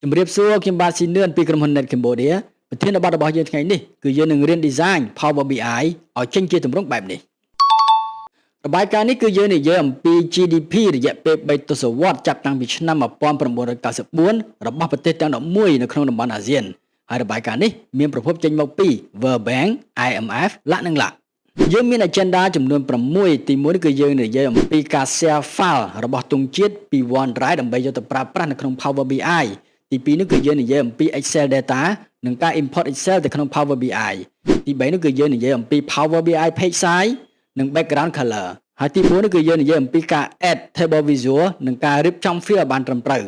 ជំរាបសួរខ្ញុំបាទស៊ីនឿនពីក្រុមហ៊ុន Net Cambodia ប្រធានបទរបស់យើងថ្ងៃនេះគឺយើងនឹងរៀន design Power BI ឲ្យចេញជាទម្រង់បែបនេះរបាយការណ៍នេះគឺយើងនិយាយអំពី GDP រយៈពេល3ទសវត្សរ៍ចាប់តាំងពីឆ្នាំ1994របស់ប្រទេសទាំង11នៅក្នុងតំបន់អាស៊ានហើយរបាយការណ៍នេះមានប្រភពចេញមកពី World Bank, IMF ឡាក់និងឡាក់យើងមាន agenda ចំនួន6ទី1គឺយើងនិយាយអំពីការ share file របស់ទង់ជាតិពី OneDrive ដើម្បីយកទៅប្រើប្រាស់នៅក្នុង Power BI ទី2នោះគឺយើងនិយាយអំពី Excel data និងការ import Excel ទៅក្នុង Power BI ទី3នោះគឺយើងនិយាយអំពី Power BI page size និង background color ហើយទី4នោះគឺយើងនិយាយអំពីការ add table visual និងការរៀបចំ field ឲ្យបានត្រឹមត្រូវ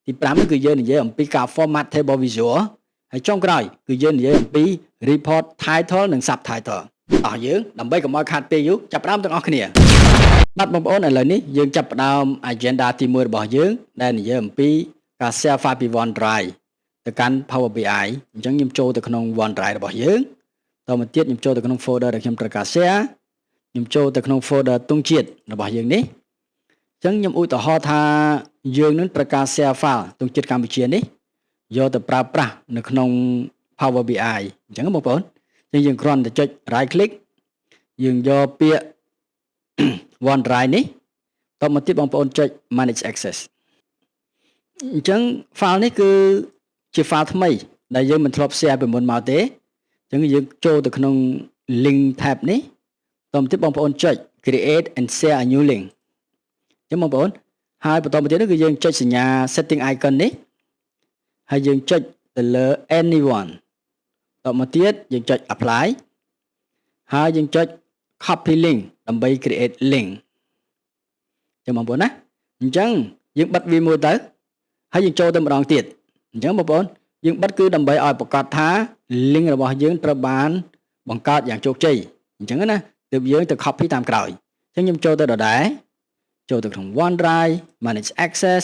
ទី5នោះគឺយើងនិយាយអំពីការ format table visual ហើយចុងក្រោយគឺយើងនិយាយអំពី report title និង subtitle អស់យើងដើម្បីកុំឲ្យខាតពេលយូរចាប់ផ្ដើមទាំងអស់គ្នាបាទបងប្អូនឥឡូវនេះយើងចាប់ផ្ដើម agenda ទី1របស់យើងដែលនិយាយអំពីការ share file ពី OneDrive ទៅកាន់ Power BI អញ្ចឹងខ្ញុំចូលទៅក្នុង OneDrive របស់យើងតទៅទៀតខ្ញុំចូលទៅក្នុង folder ដែលខ្ញុំត្រូវការ share ខ្ញុំចូលទៅក្នុង folder ទង់ជាតិរបស់យើងនេះអញ្ចឹងខ្ញុំឧទាហរណ៍ថាយើងនឹងត្រូវការ share file ទង់ជាតិកម្ពុជានេះយកទៅប្រើប្រាស់នៅក្នុង Power BI អញ្ចឹងបងប្អូនយើងគ្រាន់តែចុច right click យើងយកពាក្យ OneDrive នេះតមកទៀតបងប្អូនចុច manage access អញ្ចឹង file នេះគឺជា file ថ្មីដែលយើងមិនធ្លាប់ share ពីមុនមកទេអញ្ចឹងយើងចូលទៅក្នុង link tab នេះតមកទៀតបងប្អូនចុច create and share a new link អញ្ចឹងបងប្អូនហើយបន្តមកទៀតនោះគឺយើងចុចសញ្ញា setting icon នេះហើយយើងចុចទៅលើ anyone តមកទៀតយើងចុច apply ហើយយើងចុច copy link ដើម្បី create link ចឹងបងប្អូនណាអញ្ចឹងយើងបិទវាមួយទៅហើយយើងចូលទៅម្ដងទៀតអញ្ចឹងបងប្អូនយើងបិទគឺដើម្បីឲ្យប្រកាសថា link របស់យើងត្រូវបានបង្កើតយ៉ាងជោគជ័យអញ្ចឹងណាទើបយើងទៅ copy តាមក្រោយអញ្ចឹងខ្ញុំចូលទៅដដែលចូលទៅក្នុង OneDrive manage access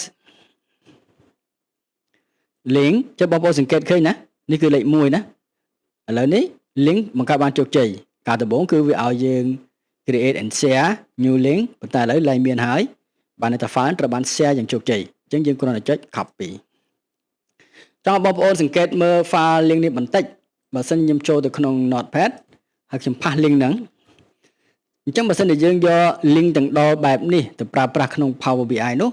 link ចុះបងប្អូនសង្កេតឃើញណានេះគឺលេខ1ណាឥឡូវនេះ link បង្កើតបានជោគជ័យការដំបូងគឺវាឲ្យយើង create and share new link ប៉ុន្តែឥឡូវឡើងមានហើយបានតែ file ត្រូវបាន share យ៉ាងជោគជ័យអញ្ចឹងយើងគ្រាន់តែចុច copy ចង់បងប្អូនសង្កេតមើល file link នេះបន្តិចបើសិនខ្ញុំចូលទៅក្នុង notepad ហើយខ្ញុំប៉ះ link ហ្នឹងអញ្ចឹងបើសិនជាយើងយក link ទាំងដល់បែបនេះទៅប្រើប្រាស់ក្នុង Power BI នោះ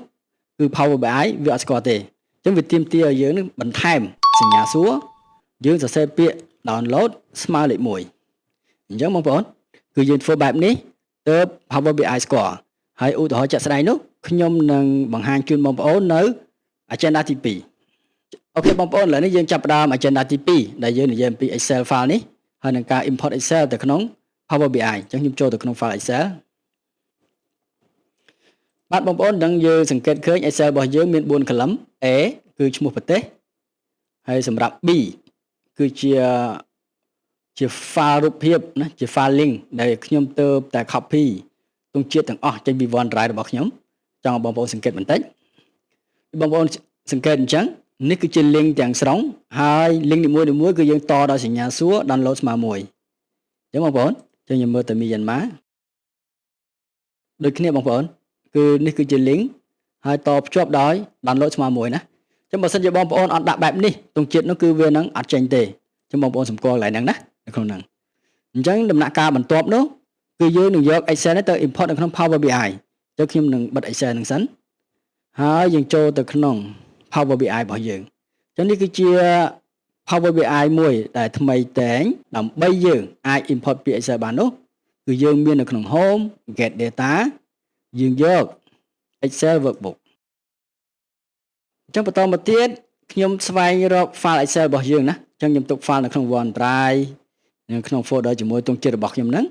គឺ Power BI វាអត់ស្គាល់ទេអញ្ចឹងវាទាមទារឲ្យយើងនឹងបន្ថែមសញ្ញាសួរយើងសរសេរពាក្យ download ស្មើលេខ1អញ្ចឹងបងប្អូនគឺយើងធ្វើបែបនេះទើប Power BI ស្គាល់ហើយឧទាហរណ៍ជាក់ស្ដែងនោះខ្ញុំនឹងបង្ហាញជូនបងប្អូននៅ agenda ទី2អូខេបងប្អូនឥឡូវនេះយើងចាប់ផ្ដើម agenda ទី2ដែលយើងនិយាយអំពី Excel file នេះហើយនឹងការ import Excel ទៅក្នុង Power BI អញ្ចឹងខ្ញុំចូលទៅក្នុង file Excel បាទបងប្អូនដឹងយើងសង្កេតឃើញ Excel របស់យើងមាន4 column A គឺឈ្មោះប្រទេសហើយសម្រាប់ B គឺជា file រូបភាពណាជា file link ដែលខ្ញុំទៅតែ copy ទង់ជាតិទាំងអស់ចេញពី OneDrive របស់ខ្ញុំចង់ឲ្យបងប្អូនសង្កេតបន្តិចបងប្អូនសង្កេតអញ្ចឹងនេះគឺជា link ទាំងស្រុងហើយ link នីមួយៗគឺយើងតដល់សញ្ញាសួរ download ស្មើ1អញ្ចឹងបងប្អូនចឹងខ្ញុំមើលទៅមីយ៉ាន់ម៉ាដូចគ្នាបងប្អូនគឺនេះគឺជា link ហើយតភ្ជាប់ដោយ download ស្មើ1ណាចឹងបើសិនជាបងប្អូនអត់ដាក់បែបនេះទង់ជាតិនោះគឺវានឹងអត់ចេញទេចឹងបងប្អូនសម្គាល់កន្លែងហ្នឹងណានៅក្នុងហ្នឹងអញ្ចឹងដំណាក់កាលបន្ទាប់នោះគឺយើងនឹងយក Excel នេះទៅ import នៅក្នុង Power BI ចឹងខ្ញុំនឹងបិទ Excel ហ្នឹងសិនហើយយើងចូលទៅក្នុង Power BI របស់យើងចឹងនេះគឺជា Power BI មួយដែលថ្មីតែងដើម្បីយើងអាច import ពី Excel បាននោះគឺយើងមាននៅក្នុង Home Get Data យើងយក Excel Workbook អញ្ចឹងបន្តមកទៀតខ្ញុំស្វែងរក file Excel របស់យើងណាអញ្ចឹងខ្ញុំទុក file នៅក្នុង OneDrive នៅក្នុង folder ជាមួយទង់ជាតិរបស់ខ្ញុំហ្នឹង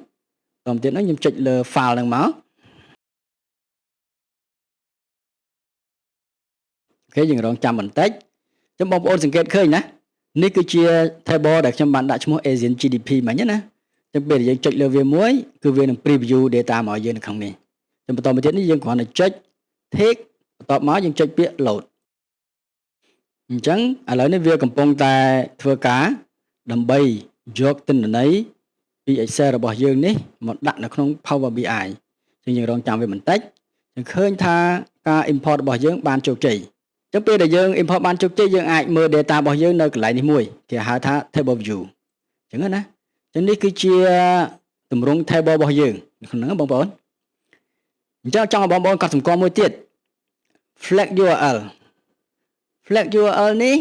បន្តទៀតនោះខ្ញុំចុចលើ file ហ្នឹងមកអូខេយើងរងចាំបន្តិចអញ្ចឹងបងប្អូនសង្កេតឃើញណានេះគឺជា table ដែលខ្ញុំបានដាក់ឈ្មោះ Asian GDP មិញណាអញ្ចឹងពេលយើងចុចលើវាមួយគឺវានឹង preview data មកឲ្យយើងនៅក្នុងនេះអញ្ចឹងបន្តមកទៀតនេះយើងគ្រាន់តែចុច tick បន្ទាប់មកយើងចុចពាក្យ load អញ្ចឹងឥឡូវនេះវាកំពុងតែធ្វើការដើម្បីយកទិន្នន័យពី Excel របស់យើងនេះមកដាក់នៅក្នុង Power BI អញ្ចឹងយើងរងចាំវាបន្តិចយើងឃើញថាការ import របស់យើងបានជោគជ័យអ ចឹងពេលដែលយើង import បានជោគជ័យយើងអាចមើល data របស់យើងនៅកន្លែងនេះមួយគេហៅថា table view ចឹងណាចឹងនេះគឺជាទម្រង់ table របស់យើងក្នុងហ្នឹងបងប្អូនអញ្ចឹងចង់ឲ្យបងប្អូនកត់សម្គាល់មួយទៀត flag URL flag URL នេះ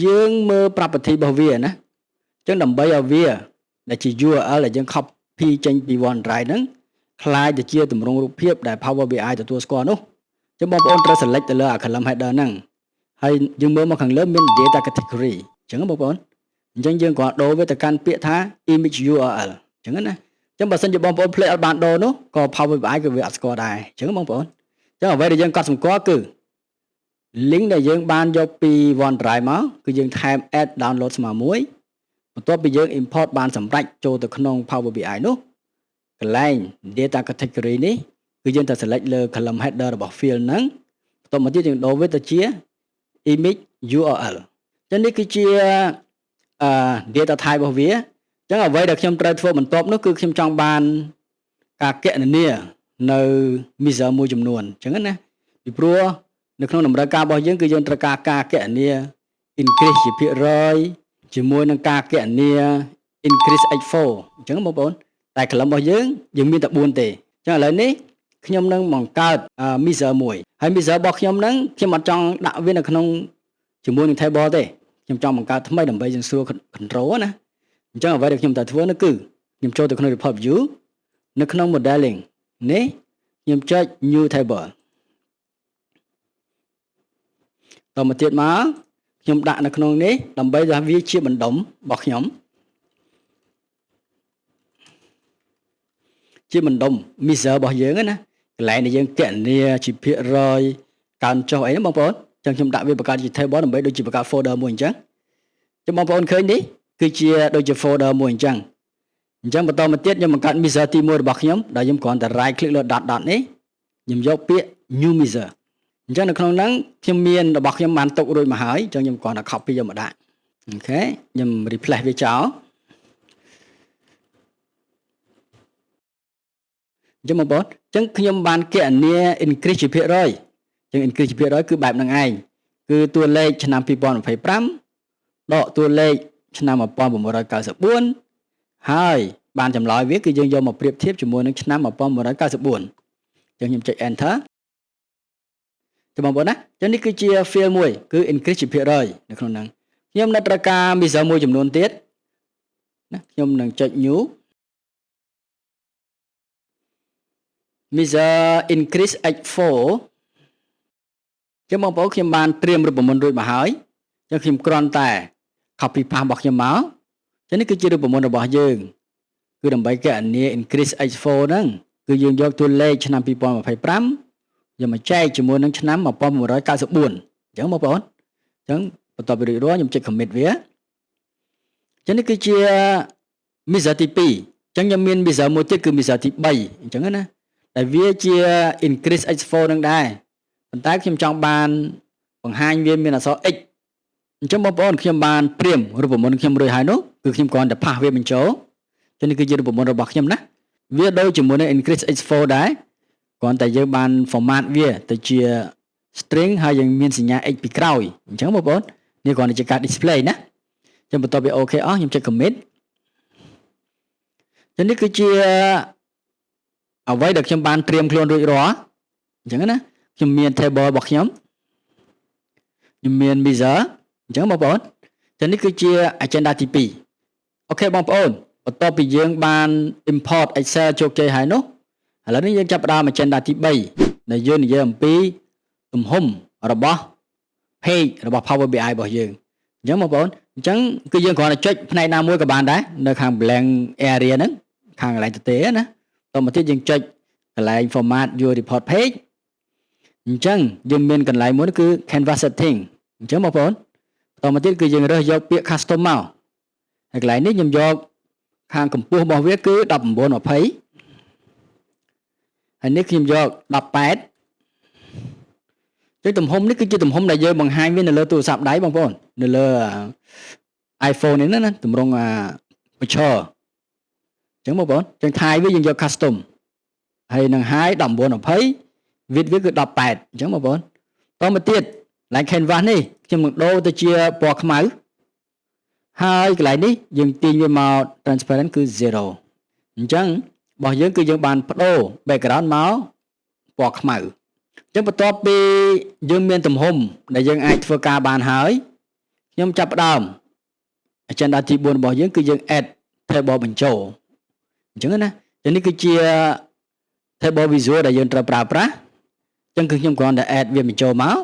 យើងមើល property របស់វាណាអញ្ចឹងដើម្បីឲ្យវាដែលជា URL ដែលយើង copy ចេញពី OneDrive ហ្នឹងคล้ายទៅជាទម្រង់រូបភាពដែល Power BI ទទួលស្គាល់នោះអញ្ចឹងបងប្អូនត្រូវ select ទៅលើ column header ហ្នឹងហើយយើងមើលមកខាងលើមាន data category អញ្ចឹងបងប្អូនអញ្ចឹងយើងគ្រាន់ដូរវាទៅកាន់ពាក្យថា image URL អញ្ចឹងណាអញ្ចឹងបើសិនជាបងប្អូនភ្លេចអត់បានដូរនោះក៏ Power BI ក៏វាអត់ស្គាល់ដែរអញ្ចឹងបងប្អូនអញ្ចឹងអ្វីដែលយើងកត់សម្គាល់គឺ link ដែលយើងបានយកពី OneDrive មកគឺយើងថែម add download ស្មើមួយបន្ទាប់ពីយើង import បានសម្រេចចូលទៅក្នុង Power BI នោះកន្លែង data category នេះគឺយើងត្រូវ select លើ column header របស់ field ហ្នឹងបន្ទាប់មកទៀតយើងដូរវាទៅជា image URL អញ្ចឹងនេះគឺជា data type របស់វាអញ្ចឹងអ្វីដែលខ្ញុំត្រូវធ្វើបន្ទាប់នោះគឺខ្ញុំចង់បានការគណនានៅ measure មួយចំនួនអញ្ចឹងណាពីព្រោះនៅក្នុងតម្រូវការរបស់យើងគឺយើងត្រូវការការគណនា increase ជាភាគរយជាមួយនឹងការគណនា increase x4 អញ្ចឹងបងប្អូនតែ column របស់យើងមានតែ4ទេអញ្ចឹងឥឡូវនេះខ្ញុំនឹងបង្កើត measure មួយហើយ measure របស់ខ្ញុំហ្នឹងខ្ញុំអត់ចង់ដាក់វានៅក្នុងជាមួយនឹង table ទេខ្ញុំចង់បង្កើតថ្មីដើម្បីយើងស្រួល control ណាអញ្ចឹងអ្វីដែលខ្ញុំត្រូវធ្វើនោះគឺខ្ញុំចូលទៅក្នុង report view នៅក្នុង modeling នេះខ្ញុំចុច new table តមកទៀតមកខ្ញុំដាក់នៅក្នុងនេះដើម្បីថាវាជាបណ្ដុំរបស់ខ្ញុំជាបណ្ដុំ measure របស់យើងណាកន្លែងដែលយើងគណនាជាភាគរយកើនចុះអីណាបងប្អូនអញ្ចឹងខ្ញុំដាក់វាបង្កើតជា table ដើម្បីដូចជាបង្កើត folder មួយអញ្ចឹងបងប្អូនឃើញនេះគឺជាដូចជា folder មួយអញ្ចឹងបន្តមកទៀតខ្ញុំបង្កើត measure ទី1របស់ខ្ញុំដែលខ្ញុំគ្រាន់តែ right click លើ dot នេះខ្ញុំយកពាក្យ new measure អញ្ចឹងនៅក្នុងហ្នឹងខ្ញុំមានរបស់ខ្ញុំបានទុករួចមកហើយអញ្ចឹងខ្ញុំគ្រាន់តែ copy យកមកដាក់អូខេខ្ញុំ replace វាចោលអញ្ចឹងបងប្អូនអញ្ចឹងខ្ញុំបានគណនា increase ជាភាគរយអញ្ចឹង increase ជាភាគរយគឺបែបហ្នឹងឯងគឺតួលេខឆ្នាំ2025ដកតួលេខឆ្នាំ1994ហើយបានចម្លើយវាគឺយើងយកមកប្រៀបធៀបជាមួយនឹងឆ្នាំ1994អញ្ចឹងខ្ញុំចុច enter ចាំបងប្អូនណាអញ្ចឹងនេះគឺជា field មួយគឺ increase ជាភាគរយនៅក្នុងហ្នឹងខ្ញុំនៅត្រូវការ measure មួយចំនួនទៀតណាខ្ញុំនឹងចុច new measure increase x4 ចឹងបងប្អូនខ្ញុំបានត្រៀមរូបមន្តរួចមកហើយចឹងខ្ញុំគ្រាន់តែ copy paste របស់ខ្ញុំមកចឹងនេះគឺជារូបមន្តរបស់យើងគឺដើម្បីកណនា increase x4 ហ្នឹងគឺយើងយកតួលេខឆ្នាំ2025យកមកចែកជាមួយនឹងឆ្នាំ1994អញ្ចឹងបងប្អូនអញ្ចឹងបន្ទាប់ពីរួចរាល់ខ្ញុំចុច commit វាអញ្ចឹងនេះគឺជា measure ទី2អញ្ចឹងខ្ញុំមាន measure មួយទៀតគឺ measure ទី3អញ្ចឹងណាតែវាជា increase x4 នឹងដែរប៉ុន្តែខ្ញុំចង់បានបង្ហាញវាមានអក្សរ x អញ្ចឹងបងប្អូនខ្ញុំបានព្រាមរូបមន្តខ្ញុំរួចហើយនោះគឺខ្ញុំគ្រាន់តែផាសវាបញ្ចូលអញ្ចឹងនេះគឺជារូបមន្តរបស់ខ្ញុំណាវាដូចជាមួយនឹង increase x4 ដែរគ្រាន់តែយើងបាន format វាទៅជា string ហើយយើងមានសញ្ញា x ពីក្រោយអញ្ចឹងបងប្អូននេះគ្រាន់តែជាការ display ណាអញ្ចឹងបន្ទាប់ពី OK អស់ខ្ញុំចុច commit អញ្ចឹងនេះគឺជាអ្វីដែលខ្ញុំបានត្រៀមខ្លួនរួចរាល់អញ្ចឹងណាខ្ញុំមាន table របស់ខ្ញុំមាន measure អញ្ចឹងបងប្អូនអញ្ចឹងនេះគឺជា agenda ទី2អូខេបងប្អូនបន្ទាប់ពីយើងបាន import Excel ជោគជ័យហើយនោះឥឡូវនេះយើងចាប់ផ្ដើម agenda ទី3ដែលយើងនិយាយអំពីទំហំរបស់ page របស់ Power BI របស់យើងអញ្ចឹងបងប្អូនអញ្ចឹងគឺយើងគ្រាន់តែចុចផ្នែកណាមួយក៏បានដែរនៅខាង blank area ហ្នឹងខាងកន្លែងទទេណាតមកទៀតយើងចុចកន្លែង format your report page អញ្ចឹងយើងមានកន្លែងមួយគឺ canvas setting អញ្ចឹងបងប្អូនតមកទៀតគឺយើងរើសយកពាក្យ custom មកហើយកន្លែងនេះខ្ញុំយកខាងកម្ពស់របស់វាគឺ1920ហើយនេះខ្ញុំយក18ចុចទំហំនេះគឺជាទំហំដែលយើងបង្ហាញវានៅលើទូរស័ព្ទដៃបងប្អូននៅលើ iPhone នេះណាទម្រង់picture អញ្ចឹងបងប្អូនចឹងថៃវាយើងយក custom ហើយនឹង high 1920 width វាគឺ18អញ្ចឹងបងប្អូនតមកទៀត Lại canvas nàyខ្ញុំនឹងដូរទៅជាពណ៌ខ្មៅហើយកន្លែងនេះយើងទាញវាមក transparent គឺ0អញ្ចឹងរបស់យើងគឺយើងបានបដូរ background មកពណ៌ខ្មៅអញ្ចឹងបន្ទាប់ពីយើងមានទំហំដែលយើងអាចធ្វើការបានហើយខ្ញុំចាប់ផ្ដើម agenda ទី4របស់យើងគឺយើង add table បញ្ចូលអញ្ចឹងណាតែនេះគឺជា table visual ដែលយើងត្រូវប្រើប្រាស់អញ្ចឹងគឺខ្ញុំគ្រាន់តែ add វាបញ្ចូលមក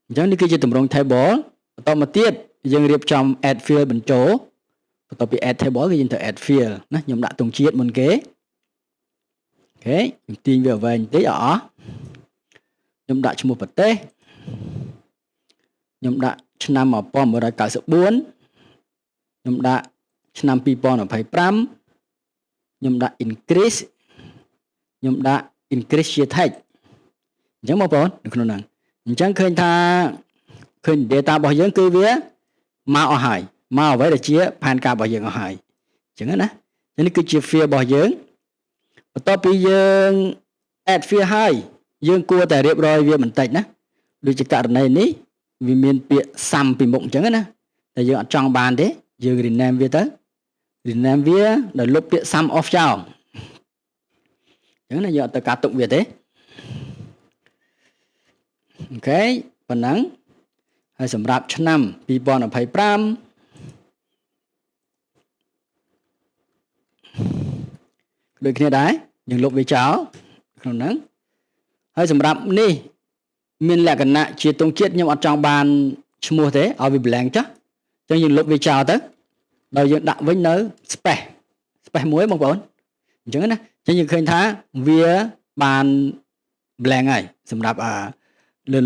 អញ្ចឹងនេះគឺជាទម្រង់ table បន្តមកទៀតយើងរៀបចំ add field បញ្ចូលបន្ទាប់ពី add table គឺយើងទៅ add field ណាខ្ញុំដាក់ទង់ជាតិមុនគេអូខេខ្ញុំទាញវាវែងបន្តិចអស់ខ្ញុំដាក់ឈ្មោះប្រទេសខ្ញុំដាក់ឆ្នាំ1994ខ្ញុំដាក់ឆ្នាំ2025ខ្ញុំដាក់ increase ខ្ញុំដាក់ increase year tag អញ្ចឹងបងប្អូននៅក្នុងហ្នឹងអញ្ចឹងឃើញថាឃើញ data របស់យើងគឺវាមកអស់ហើយមកអ្វីដែលជាផែនការរបស់យើងអស់ហើយអញ្ចឹងណានេះគឺជា field របស់យើងបន្ទាប់ពីយើង add field ហើយយើងគួរតែរៀបរយវាបន្តិចណាដូចជាករណីនេះវាមានពាក្យសាំពីមុខអញ្ចឹងណាតែយើងអត់ចង់បានទេយើង rename វាទៅ rename វាដោយលុបពាក្យសាំ off ចោលអញ្ចឹងណាយើងអត់ទៅការទុកវាទេអូខេប៉ុណ្ណឹងហើយសម្រាប់ឆ្នាំ2025ដូចគ្នាដែរយើងលុបវាចោលក្នុងហ្នឹងហើយសម្រាប់នេះមានលក្ខណៈជាទង់ជាតិខ្ញុំអត់ចង់បានឈ្មោះទេឲ្យវា blank ចុះអញ្ចឹងយើងលុបវាចោលទៅដល់យើងដាក់វិញនៅ space មួយបងប្អូនអញ្ចឹងណាអញ្ចឹងយើងឃើញថាវាបាន blank ហើយសម្រាប់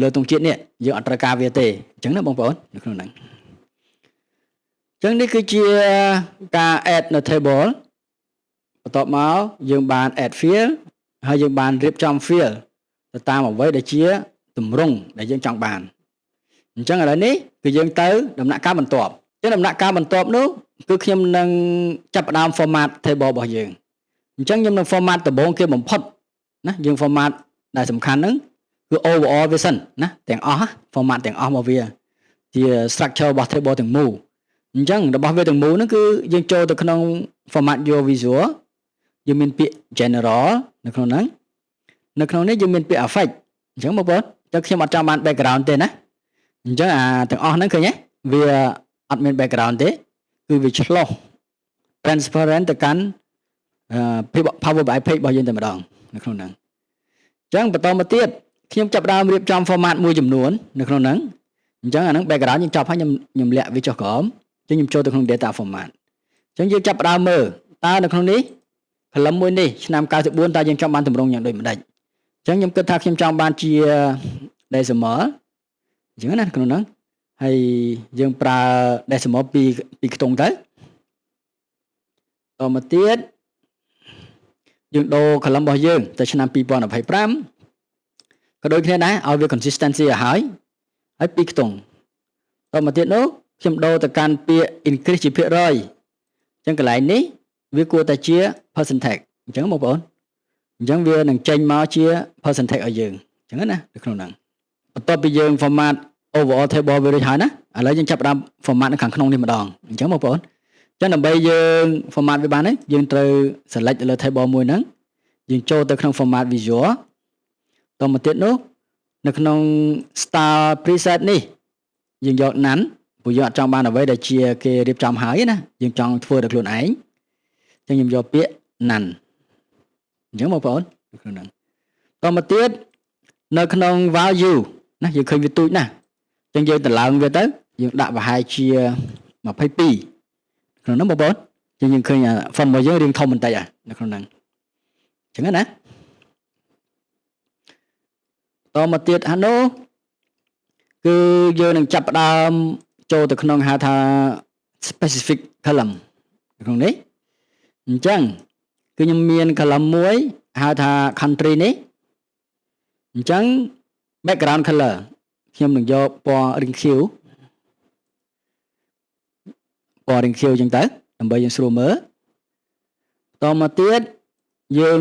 លើទង់ជាតិនេះយើងអត់ត្រូវការវាទេអញ្ចឹងណាបងប្អូននៅក្នុងហ្នឹងអញ្ចឹងនេះគឺជាការ add នៅ table បន្ទាប់មកយើងបាន add field ហើយយើងបានរៀបចំ field ទៅតាមអ្វីដែលជាទម្រង់ដែលយើងចង់បានអញ្ចឹងឥឡូវនេះគឺយើងទៅដំណាក់កាលបន្ទាប់អញ្ចឹងដំណាក់កាលបន្ទាប់នោះគឺខ្ញុំនឹងចាប់ផ្ដើម format table របស់យើងអញ្ចឹងខ្ញុំនឹង format ដំបូងគេបំផុតណាយើង format ដែលសំខាន់ហ្នឹងគឺ overall វាសិនណាទាំងអស់ format ទាំងអស់មកវាជា structure របស់ table ទាំងមូលអញ្ចឹងរបស់វាទាំងមូលហ្នឹងគឺយើងចូលទៅក្នុង format your visual យើងមានពាក្យ general នៅក្នុងហ្នឹងនៅក្នុងនេះយើងមានពាក្យ effect អញ្ចឹងបងប្អូនតែខ្ញុំអត់ចង់បាន background ទេណាអញ្ចឹងទាំងអស់ហ្នឹងឃើញទេវាអត់មាន background ទេគឺវាឆ្លោះ transparent ទៅកាន់Power BI page របស់យើងតែម្ដងនៅក្នុងហ្នឹងអញ្ចឹងបន្តមកទៀតខ្ញុំចាប់ផ្ដើមរៀបចំ format មួយចំនួននៅក្នុងហ្នឹងអញ្ចឹងអាហ្នឹង background យើងចប់ហើយខ្ញុំលាក់វាចុះក្រោមអញ្ចឹងខ្ញុំចូលទៅក្នុង data format អញ្ចឹងយើងចាប់ផ្ដើមមើលតើនៅក្នុងនេះ column មួយនេះឆ្នាំ94តើយើងចង់បានទម្រង់យ៉ាងដូចម្ដេចអញ្ចឹងខ្ញុំគិតថាខ្ញុំចង់បានជា decimal អញ្ចឹងណាក្នុងហ្នឹងហើយយើងប្រើ decimal ពីខ្ទង់ទៅតមកទៀតយើងដូរ column របស់យើងទៅឆ្នាំ2025ក៏ដូចគ្នាដែរឲ្យវា consistency ឲ្យហើយពីខ្ទង់តមកទៀតនោះខ្ញុំដូរទៅកាន់ពាក្យ increase ជាភាគរយអញ្ចឹងកន្លែងនេះវាគួរតែជា percentage អញ្ចឹងបងប្អូនអញ្ចឹងវានឹងចេញមកជា percentage ឲ្យយើងអញ្ចឹងណានៅក្នុងហ្នឹងបន្ទាប់ពីយើង format overall table វារួចហើយណាឥឡូវយើងចាប់ផ្ដើម format នៅខាងក្នុងនេះម្ដងអញ្ចឹងបងប្អូនអញ្ចឹងដើម្បីយើង format វាបានហ្នឹងយើងត្រូវ select ទៅលើ table មួយហ្នឹងយើងចូលទៅក្នុង format visual តមកទៀតនោះនៅក្នុង style preset នេះយើងយក none ព្រោះយើងអត់ចង់បានអ្វីដែលជាគេរៀបចំហើយណាយើងចង់ធ្វើដោយខ្លួនឯងអញ្ចឹងខ្ញុំយកពាក្យ none អញ្ចឹងបងប្អូននៅក្នុងហ្នឹងតមកទៀតនៅក្នុង value ណាយើងឃើញវាទូចណាស់អញ្ចឹងយើងតម្លើងវាទៅយើងដាក់ប្រហែលជា22ក្នុងហ្នឹងបងប្អូនអញ្ចឹងយើងឃើញ font របស់យើងរៀងធំបន្តិចនៅក្នុងហ្នឹងអញ្ចឹងណាតមកទៀតអានោះគឺយើងនឹងចាប់ផ្ដើមចូលទៅក្នុងហៅថា specific column ក្នុងនេះអញ្ចឹងគឺខ្ញុំមាន column មួយហៅថា country នេះអញ្ចឹង background color ខ្ញុំនឹងយកពណ៌រីងខៀវអញ្ចឹងទៅដើម្បីយើងស្រួលមើលតមកទៀតយើង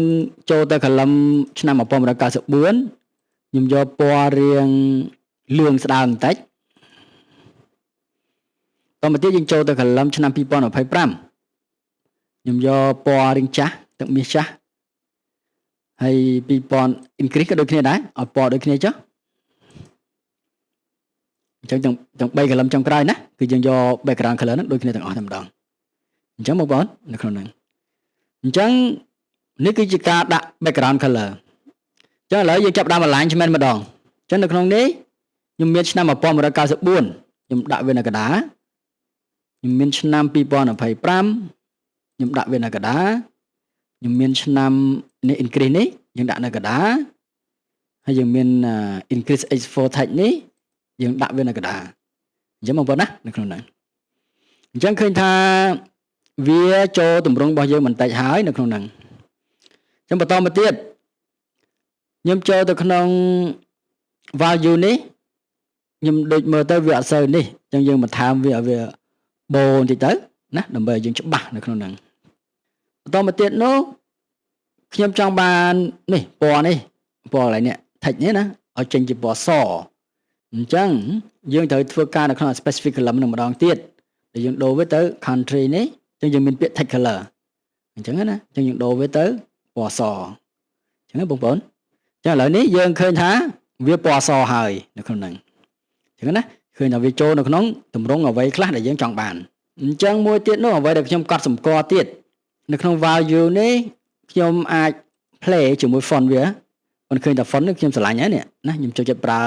ចូលទៅ column ឆ្នាំ1994ខ្ញុំយកពណ៌រៀង លឿងស្ដើងបន្តិចតមកទៀតយើងចូលទៅ column ឆ្នាំ 2025 ខ្ញុំយកពណ៌រាងចាស់ទឹកមាសចាស់ហើយ2000 increase ក៏ដូចគ្នាដែរឲ្យពណ៌ដូចគ្នាចុះអញ្ចឹងទាំង3 column ចុងក្រោយណាគឺយើងយក background color ហ្នឹងដូចគ្នាទាំងអស់តែម្ដងអញ្ចឹងបងប្អូននៅក្នុងហ្នឹងអញ្ចឹងនេះគឺជាការដាក់ background color អញ្ចឹងឥឡូវយើងចាប់ដើម align ឆ្មែនម្ដងអញ្ចឹងនៅក្នុងនេះខ្ញុំមានឆ្នាំ1994ខ្ញុំដាក់វានៅកណ្ដាលខ្ញុំមានឆ្នាំ2025ខ្ញុំដាក់វានៅកណ្ដាលខ្ញុំមានឆ្នាំនេះ increase នេះយើងដាក់នៅកណ្ដាលហើយយើងមាន increase h4 tag នេះយើងដាក់វានៅកណ្ដាលអញ្ចឹងបងប្អូនណានៅក្នុងហ្នឹងអញ្ចឹងឃើញថាវាចូលទម្រង់របស់យើងបន្តិចហើយនៅក្នុងហ្នឹងអញ្ចឹងបន្តមកទៀតខ្ញុំចូលទៅក្នុង value នេះខ្ញុំដូចមើលទៅវាអត់សូវនេះអញ្ចឹងយើងបន្ថែមវាឲ្យវាបូនតិចទៅណាដើម្បីឲ្យយើងច្បាស់នៅក្នុងហ្នឹងបន្តមកទៀតនោះខ្ញុំចង់បាននេះពណ៌នេះពណ៌កន្លែងនេះ text នេះណាឲ្យចេញជាពណ៌សអញ្ចឹងយើងត្រូវធ្វើការនៅក្នុង specific column នឹងម្ដងទៀតដែលយើងដូរវាទៅ country នេះអញ្ចឹងយើងមានពាក្យ text color អញ្ចឹងណាអញ្ចឹងយើងដូរវាទៅពណ៌សអញ្ចឹងបងប្អូនអញ្ចឹងឥឡូវនេះយើងឃើញថាវាពណ៌សហើយនៅក្នុងហ្នឹងអញ្ចឹងណាឃើញថាវាចូលនៅក្នុងទម្រង់អ្វីខ្លះដែលយើងចង់បានអញ្ចឹងមួយទៀតនោះអ្វីដែលខ្ញុំកត់សម្គាល់ទៀតនៅក្នុង value នេះខ្ញុំអាច play ជាមួយ font វាមិនឃើញថា font នេះខ្ញុំស្រឡាញ់ហើយនេះណាខ្ញុំចូលចិត្តប្រើ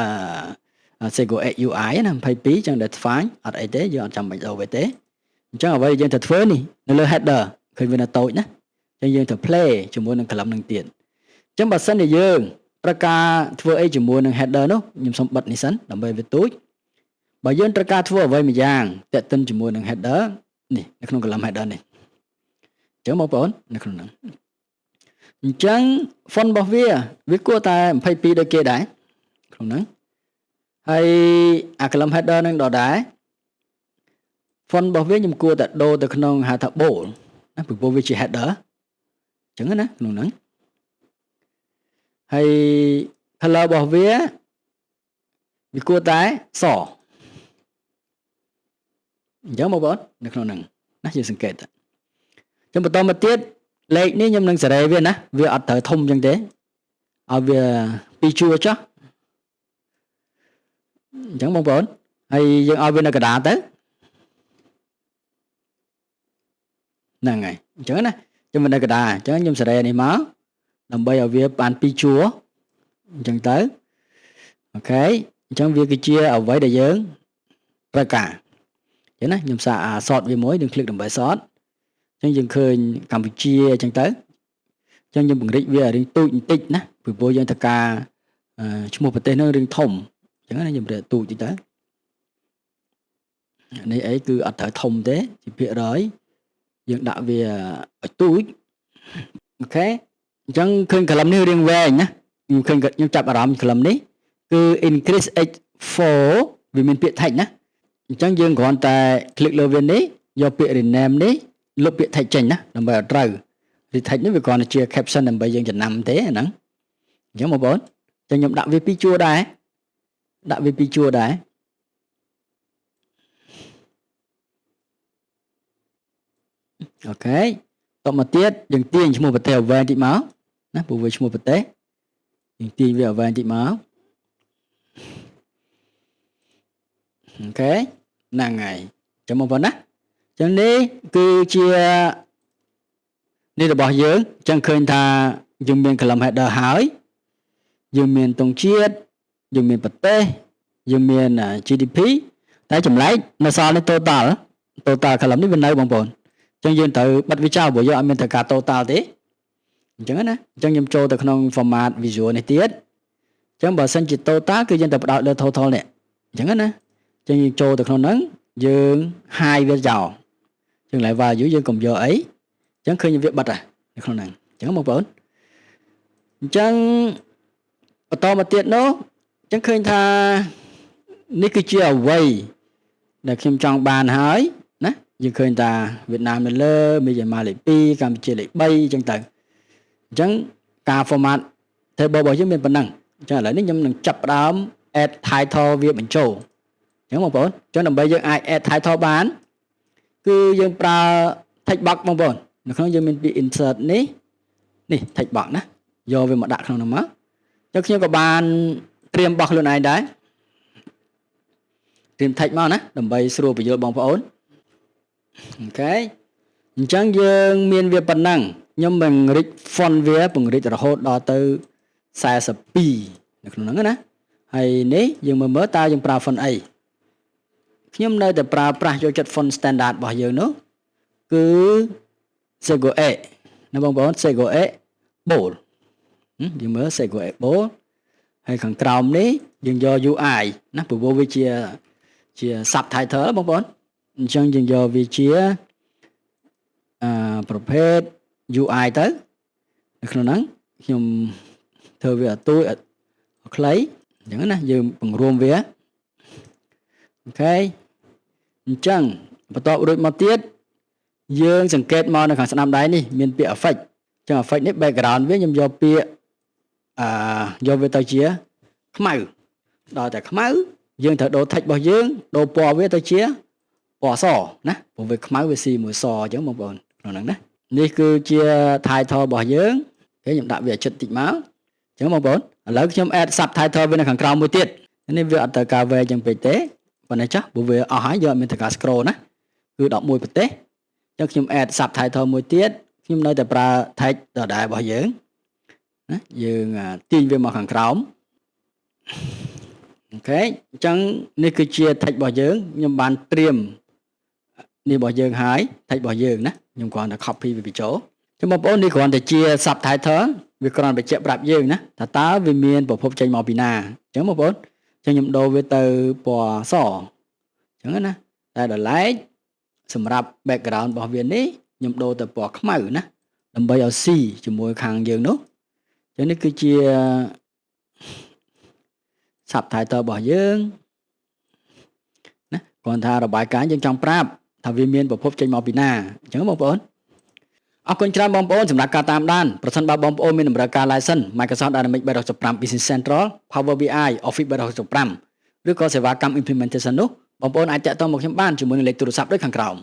Sego X UI ណា22អញ្ចឹងដែល define អត់អីទេយើងអត់ចាំបាច់ដូរវាទេអញ្ចឹងអ្វីយើងត្រូវធ្វើនេះនៅលើ header ឃើញវានៅតូចណាអញ្ចឹងយើងត្រូវ play ជាមួយនឹង column នឹងទៀតអញ្ចឹងបើសិនជាយើងត្រូវការធ្វើអីជាមួយនឹង header នោះខ្ញុំសូមបិទនេះសិនដើម្បីវាទូចបើយើងត្រូវការធ្វើអ្វីមួយយ៉ាងតាក់ទិនជាមួយនឹង header នេះនៅក្នុង column header នេះអញ្ចឹងបងប្អូននៅក្នុងហ្នឹងអញ្ចឹង font របស់វាគួរតែ22ដូចគេដែរក្នុងហ្នឹងហើយអា column header នឹងដដែល font របស់វាខ្ញុំគួរតែដូរទៅក្នុងហៅថា bold ណាពីព្រោះវាជា header អញ្ចឹងណាក្នុងហ្នឹងហើយ color របស់វាគួរតែសអញ្ចឹងបងប្អូននៅក្នុងហ្នឹងណាយើងសង្កេតអញ្ចឹងបន្តមកទៀតលេខនេះខ្ញុំនឹងសេរីវាណាវាអត់ត្រូវធំអញ្ចឹងទេឲ្យវា2ជួរចុះអញ្ចឹងបងប្អូនហើយយើងឲ្យវានៅកណ្ដាលទៅហ្នឹងហើយអញ្ចឹងណាខ្ញុំនៅកណ្ដាលអញ្ចឹងខ្ញុំសេរីនេះមកដើម្បីឲ្យវាបាន2ជួរអញ្ចឹងទៅអូខេអញ្ចឹងវាគឺជាអ្វីដែលយើងត្រូវការអញ្ចឹងណាខ្ញុំសាក sort វាមួយនឹង click ដើម្បី sort អញ្ចឹងយើងឃើញកម្ពុជាអញ្ចឹងទៅអញ្ចឹងខ្ញុំពង្រីកវារឿងទូចបន្តិចណាពីព្រោះយើងត្រូវការឈ្មោះប្រទេសនោះរឿងធំអញ្ចឹងណាខ្ញុំរៀបទូចតិចទៅនេះអីគឺអត់ត្រូវធំទេជាភាគរយយើងដាក់វាឲ្យទូចអូខេអញ្ចឹងឃើញ column នេះរៀងវែងណាខ្ញុំឃើញខ្ញុំចាប់អារម្មណ៍ column នេះគឺ increase h4 វាមានពាក្យ text ណាអញ្ចឹងយើងគ្រាន់តែ click លើវានេះយកពាក្យ rename នេះលុបពាក្យ text ចេញណាដើម្បីឲ្យត្រូវ text នេះវាគ្រាន់តែជា caption ដើម្បីយើងចំណាំទេហ្នឹងអញ្ចឹងបងប្អូនអញ្ចឹងខ្ញុំដាក់វា2ជួរដែរអូខេតមកទៀតយើងទាញឈ្មោះប្រទេសឲ្យវែងតិចមកណាព្រោះវាឈ្មោះប្រទេសយើងទាញវាឲ្យវែងតិចមកអូខេហ្នឹងហើយចាំបងប្អូនណាអញ្ចឹងនេះគឺជានេះរបស់យើងអញ្ចឹងឃើញថាយើងមាន column header ហើយយើងមានទង់ជាតិយើងមានប្រទេសយើងមាន GDP តែចម្លែកនៅសល់នេះ total column នេះវានៅបងប្អូនអញ្ចឹងយើងត្រូវបិទវាចោលព្រោះយើងអត់មានត្រូវការ total ទេអញ្ចឹងណាអញ្ចឹងខ្ញុំចូលទៅក្នុង format visual នេះទៀតអញ្ចឹងបើសិនជា total គឺយើងត្រូវបដោតលើ total នេះអញ្ចឹងណាអញ្ចឹងយើងចូលទៅក្នុងហ្នឹងយើង hide វាចោលអញ្ចឹង level value យើងកុំយកអីអញ្ចឹងឃើញវាបិទនៅក្នុងហ្នឹងអញ្ចឹងបងប្អូនអញ្ចឹងបន្តមកទៀតនោះអញ្ចឹងឃើញថានេះគឺជាអ្វីដែលខ្ញុំចង់បានហើយណាយើងឃើញថាវៀតណាមនៅលើមីយ៉ាន់ម៉ាលេខ2កម្ពុជាលេខ3អញ្ចឹងទៅអញ្ចឹងការ format table របស់យើងមានប៉ុណ្ណឹងអញ្ចឹងឥឡូវនេះខ្ញុំនឹងចាប់ផ្ដើម add title វាបញ្ចូលអញ្ចឹងបងប្អូនអញ្ចឹងដើម្បីយើងអាច add title បានគឺយើងប្រើ text box បងប្អូននៅក្នុងយើងមានពី insert នេះ text box ណាយកវាមកដាក់ក្នុងនោះមកអញ្ចឹងខ្ញុំក៏បានត្រៀមបោះខ្លួនឯងដែរត្រៀម text មកណាដើម្បីស្រួលបញ្យល់បងប្អូនអូខេអញ្ចឹងយើងមានវាប៉ុណ្ណឹងខ្ញុំបង្រិច font វាបង្រិចរហូតដល់ទៅ42នៅក្នុងហ្នឹងណាហើយនេះយើងមើលតើយើងប្រើ font អីខ្ញុំនៅតែប្រើប្រាស់យកចិត្ត font standard របស់យើងនោះគឺ Segoe ណាបងប្អូន Segoe bold យើងមើល Segoe bold ហើយខាងក្រោមនេះយើងយក UI ណាព្រោះវាជា subtitle បងប្អូនអញ្ចឹងយើងយកវាជាប្រភេទ UI ទៅនៅក្នុងហ្នឹងខ្ញុំធ្វើវាឲ្យទូចឲ្យខ្លីអញ្ចឹងណាយើងបង្រួមវាអូខេអញ្ចឹងបន្ទាប់រួចមកទៀតយើងសង្កេតមកនៅខាងស្ដាំដៃនេះមានពាក្យ effect អញ្ចឹង effect នេះ background វាខ្ញុំយកពាក្យយកវាទៅជាខ្មៅដល់តែខ្មៅយើងត្រូវដូរ text របស់យើងដូរពណ៌វាទៅជាពណ៌សណាព្រោះវាខ្មៅវាស៊ីមួយសអញ្ចឹងបងប្អូនក្នុងហ្នឹងណានេះគឺជា title របស់យើងគេខ្ញុំដាក់វាចិត្តតិចមកអញ្ចឹងបងប្អូនឥឡូវខ្ញុំ add subtitle វានៅខាងក្រោមមួយទៀតនេះវាអត់ទៅការវែងចឹងពេកទេប៉ុន្តែចាស់ព្រោះវាអស់ហើយយកអត់មានទៅការ scroll ណាគឺ11ប្រទេសអញ្ចឹងខ្ញុំ add subtitle មួយទៀតខ្ញុំនៅតែប្រើ text ដដែលរបស់យើងណាយើងទាញវាមកខាងក្រោមអូខេអញ្ចឹងនេះគឺជា text របស់យើងខ្ញុំបានត្រៀមនេះរបស់យើងហើយ text របស់យើងណាខ្ញុំគ្រាន់តែ copy វាបញ្ចូលចឹងបងប្អូននេះគ្រាន់តែជា subtitle វាគ្រាន់បញ្ជាក់ប្រាប់យើងណាតើវាមានប្រភពចេញមកពីណាអញ្ចឹងបងប្អូនចឹងខ្ញុំដូរវាទៅពណ៌សអញ្ចឹងណាតែដល់ឡែកសម្រាប់ background របស់វានេះខ្ញុំដូរទៅពណ៌ខ្មៅណាដើម្បីឲ្យស៊ីជាមួយខាងយើងនោះចឹងនេះគឺជា subtitle របស់យើងណាគ្រាន់ថារបាយការណ៍យើងចង់ប្រាប់ថាវាមានប្រភពចេញមកពីណាអញ្ចឹងបងប្អូនអរគុណច្រើនបងប្អូនសម្រាប់ការតាមដានប្រសិនបើបងប្អូនមានតម្រូវការ license Microsoft Dynamics 365 Business Central Power BI Office 365ឬក៏សេវាកម្ម implementation នោះបងប្អូនអាចតាក់ទងមកខ្ញុំបានជាមួយនឹងលេខទូរស័ព្ទដូចខាងក្រោម